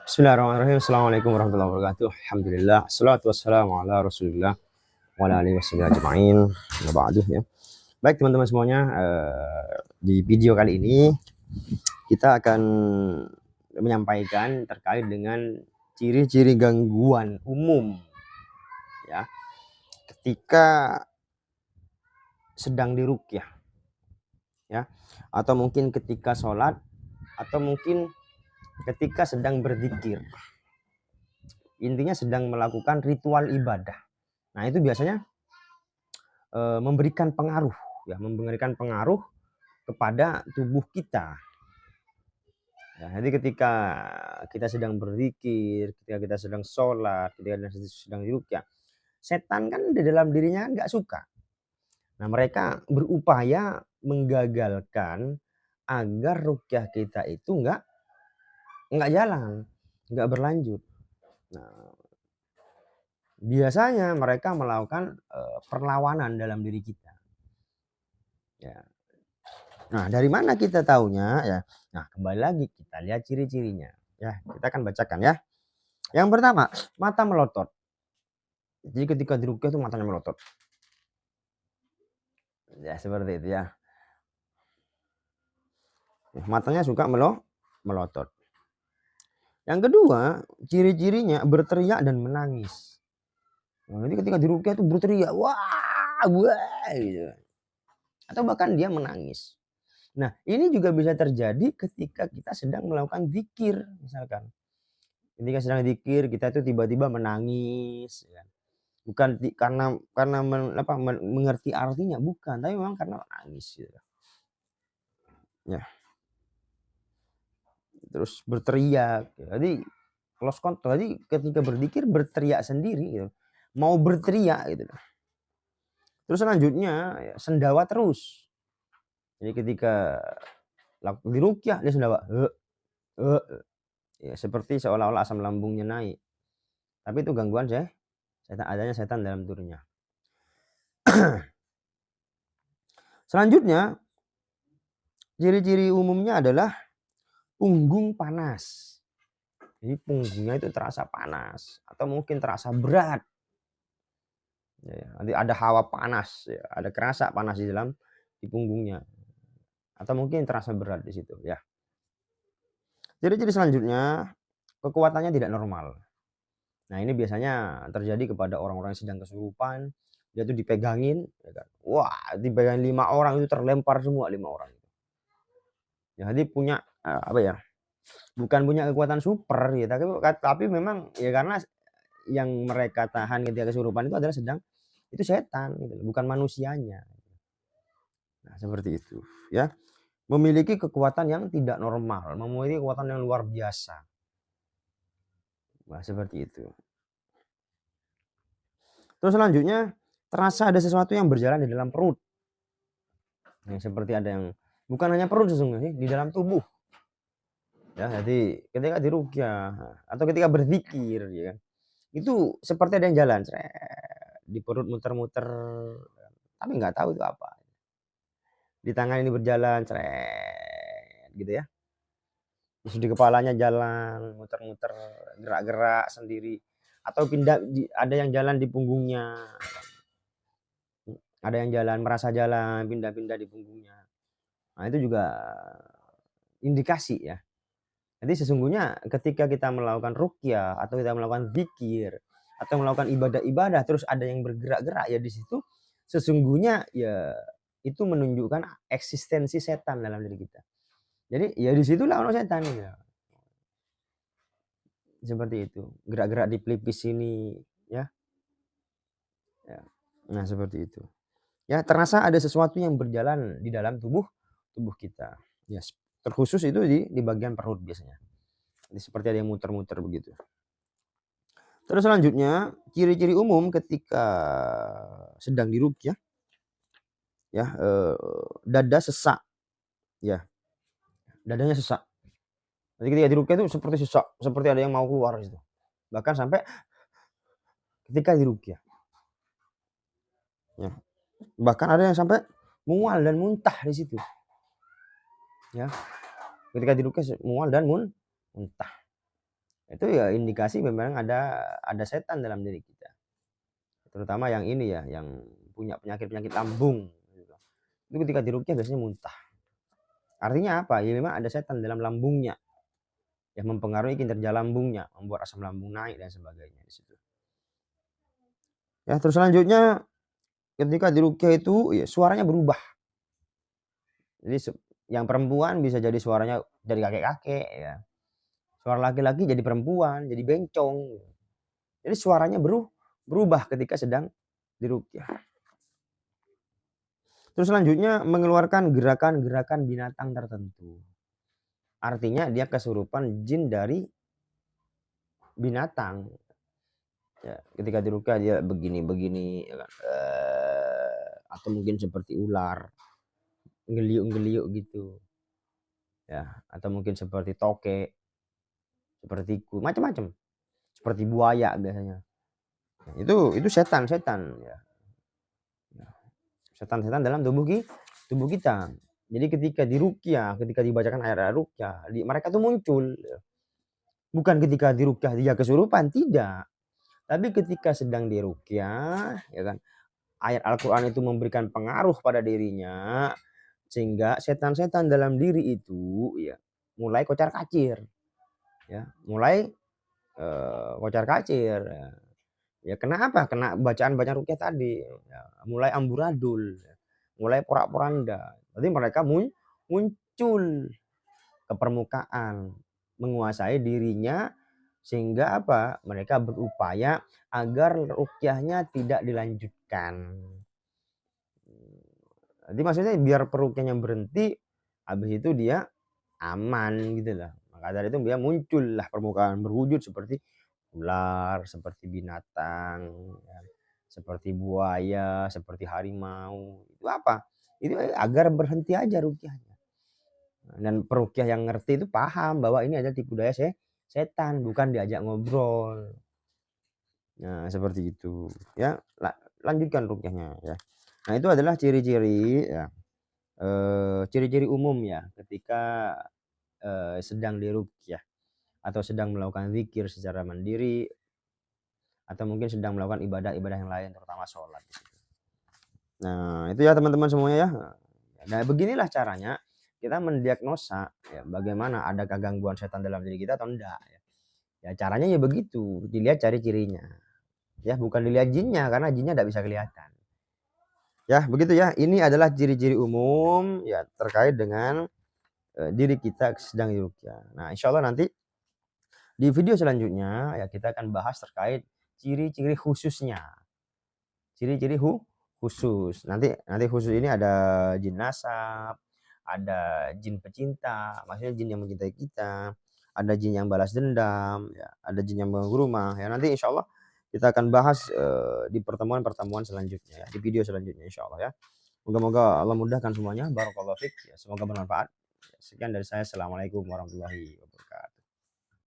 Bismillahirrahmanirrahim. Assalamualaikum warahmatullahi wabarakatuh. Alhamdulillah. Assalatu wassalamu ala rasulillah wa ala alihi wassabihi ajma'in. Wa ba'du ya. Baik teman-teman semuanya, di video kali ini kita akan menyampaikan terkait dengan ciri-ciri gangguan umum ya ketika sedang diruqyah ya, atau mungkin ketika sholat, atau mungkin ketika sedang berzikir. Intinya sedang melakukan ritual ibadah. Nah, itu biasanya memberikan pengaruh kepada tubuh kita. Ya, jadi ketika kita sedang berzikir, ketika kita sedang sholat, ketika kita sedang diruqyah, setan kan di dalam dirinya nggak suka. Nah, mereka berupaya menggagalkan agar ruqyah kita itu nggak jalan, nggak berlanjut. Nah, biasanya mereka melakukan perlawanan dalam diri kita. Ya. Nah, dari mana kita taunya ya? Nah, kembali lagi kita lihat ciri-cirinya. Ya, kita akan bacakan ya. Yang pertama, mata melotot. Jadi ketika diruqyah itu matanya melotot. Ya, seperti itu ya. Matanya suka melotot. Yang kedua, ciri-cirinya berteriak dan menangis. Nah, jadi ketika diruqyah itu berteriak, wah, gitu. Atau bahkan dia menangis. Nah, ini juga bisa terjadi ketika kita sedang melakukan zikir, misalkan. Ketika sedang zikir, kita itu tiba-tiba menangis, ya. Bukan karena mengerti artinya, bukan, tapi memang karena menangis, gitu. Ya. Terus berteriak. Jadi close control. Jadi ketika berzikir berteriak sendiri, gitu. Mau berteriak, gitu. Terus selanjutnya ya, sendawa terus. Jadi ketika diruqyah dia sendawa, ya, seperti seolah-olah asam lambungnya naik. Tapi itu gangguan adanya setan dalam turunnya. Selanjutnya, ciri-ciri umumnya adalah punggung panas. Jadi punggungnya itu terasa panas atau mungkin terasa berat. Ya, nanti ada hawa panas, ya, ada kerasa panas di punggungnya. Atau mungkin terasa berat di situ ya. Ciri-ciri selanjutnya, kekuatannya tidak normal. Nah, ini biasanya terjadi kepada orang-orang yang sedang kesurupan. Dia tuh dipegangin, ya kan? Wah, dipegangin 5 orang itu terlempar semua 5 orang. Ya, jadi punya apa ya? Bukan punya kekuatan super ya, tapi memang ya karena yang mereka tahan ketika kesurupan itu adalah itu setan gitu, bukan manusianya. Nah, seperti itu ya. Memiliki kekuatan yang tidak normal, memiliki kekuatan yang luar biasa. Nah, seperti itu. Terus selanjutnya, terasa ada sesuatu yang berjalan di dalam perut. Nah, seperti ada yang bukan hanya perut sesungguhnya, di dalam tubuh. Ya, jadi ketika diruqyah atau ketika berzikir ya kan, itu seperti ada yang jalan di perut muter-muter, tapi nggak tahu itu apa. Di tangan ini berjalan gitu ya. Terus di kepalanya jalan muter-muter, gerak-gerak sendiri, atau ada yang jalan di punggungnya. Ada yang merasa jalan, pindah-pindah di punggungnya. Nah, itu juga indikasi ya. Jadi sesungguhnya ketika kita melakukan ruqyah atau kita melakukan zikir atau melakukan ibadah-ibadah terus ada yang bergerak-gerak ya, di situ sesungguhnya ya itu menunjukkan eksistensi setan dalam diri kita. Jadi ya di situlah ono setan ya. Seperti itu. Gerak-gerak di pelipis sini ya. Ya. Nah, seperti itu. Ya, terasa ada sesuatu yang berjalan di dalam tubuh kita. Ya, terkhusus itu di bagian perut biasanya. Jadi seperti ada yang muter-muter begitu. Terus selanjutnya, ciri-ciri umum ketika sedang diruqyah ya, dada sesak. Ya. Dadanya sesak. Jadi ketika diruqyah itu seperti sesak, seperti ada yang mau keluar gitu. Bahkan sampai ketika diruqyah. Ya. Bahkan ada yang sampai mual dan muntah di situ. Ya. Ketika diruqyah mual dan muntah. Itu ya indikasi memang ada setan dalam diri kita. Terutama yang ini ya, yang punya penyakit-penyakit lambung gitu. Itu ketika diruqyah biasanya muntah. Artinya apa? Ya memang ada setan dalam lambungnya yang mempengaruhi kinerja lambungnya, membuat asam lambung naik dan sebagainya di situ. Ya, terus selanjutnya ketika diruqyah itu ya suaranya berubah. Jadi yang perempuan bisa jadi suaranya jadi kakek-kakek ya. Suara laki-laki jadi perempuan, jadi bencong. Jadi suaranya berubah ketika sedang diruqyah. Terus selanjutnya mengeluarkan gerakan-gerakan binatang tertentu. Artinya dia kesurupan jin dari binatang. Ya, ketika diruqyah dia begini-begini ya kan. Atau mungkin seperti ular, ngeliuk-ngeliuk gitu. Ya, atau mungkin seperti toke, seperti tikus, macam-macam. Seperti buaya biasanya. Nah, itu setan-setan ya. Setan-setan dalam tubuh kita. Jadi ketika diruqyah, ketika dibacakan ayat-ayat ruqyah, mereka tuh muncul. Bukan ketika diruqyah dia kesurupan, tidak. Tapi ketika sedang diruqyah, ya kan, ayat Al-Quran itu memberikan pengaruh pada dirinya, sehingga setan-setan dalam diri itu ya mulai kocar-kacir, ya, mulai kocar kacir. Ya kenapa? Kena bacaan-bacaan ruqyah tadi. Ya, mulai amburadul, mulai porak-poranda. Berarti mereka muncul ke permukaan, menguasai dirinya sehingga apa? Mereka berupaya agar ruqyahnya tidak dilanjutkan. Jadi maksudnya biar peruqyahnya berhenti, habis itu dia aman gitu lah. Maka dari itu dia muncul lah permukaan berwujud seperti ular, seperti binatang, ya, seperti buaya, seperti harimau. Itu apa? Itu agar berhenti aja ruqyahnya. Dan peruqyah yang ngerti itu paham bahwa ini adalah tipu daya setan, bukan diajak ngobrol. Nah, seperti itu. Ya, lanjutkan ruqyahnya ya. Nah, itu adalah ciri-ciri ya. Ciri-ciri umum ya ketika sedang diruqyah atau sedang melakukan zikir secara mandiri atau mungkin sedang melakukan ibadah-ibadah yang lain terutama sholat. Nah, itu ya teman-teman semuanya ya. Nah, beginilah caranya kita mendiagnosa ya, bagaimana adakah gangguan setan dalam diri kita atau enggak ya. Ya caranya ya begitu, dilihat cari cirinya. Ya, bukan dilihat jinnya karena jinnya tidak bisa kelihatan. Ya, begitu ya. Ini adalah ciri-ciri umum ya terkait dengan diri kita sedang diruqyah. Nah, insya Allah nanti di video selanjutnya ya kita akan bahas terkait ciri-ciri khususnya. Ciri-ciri khusus. Nanti khusus ini ada jin nasab, ada jin pecinta, maksudnya jin yang mencintai kita, ada jin yang balas dendam, ya, ada jin yang mengganggu rumah. Ya nanti insya Allah kita akan bahas di pertemuan-pertemuan selanjutnya ya, di video selanjutnya insya Allah ya. Moga-moga Allah mudahkan semuanya. Barakallahu fiik. Ya, semoga bermanfaat. Sekian dari saya. Assalamualaikum warahmatullahi wabarakatuh.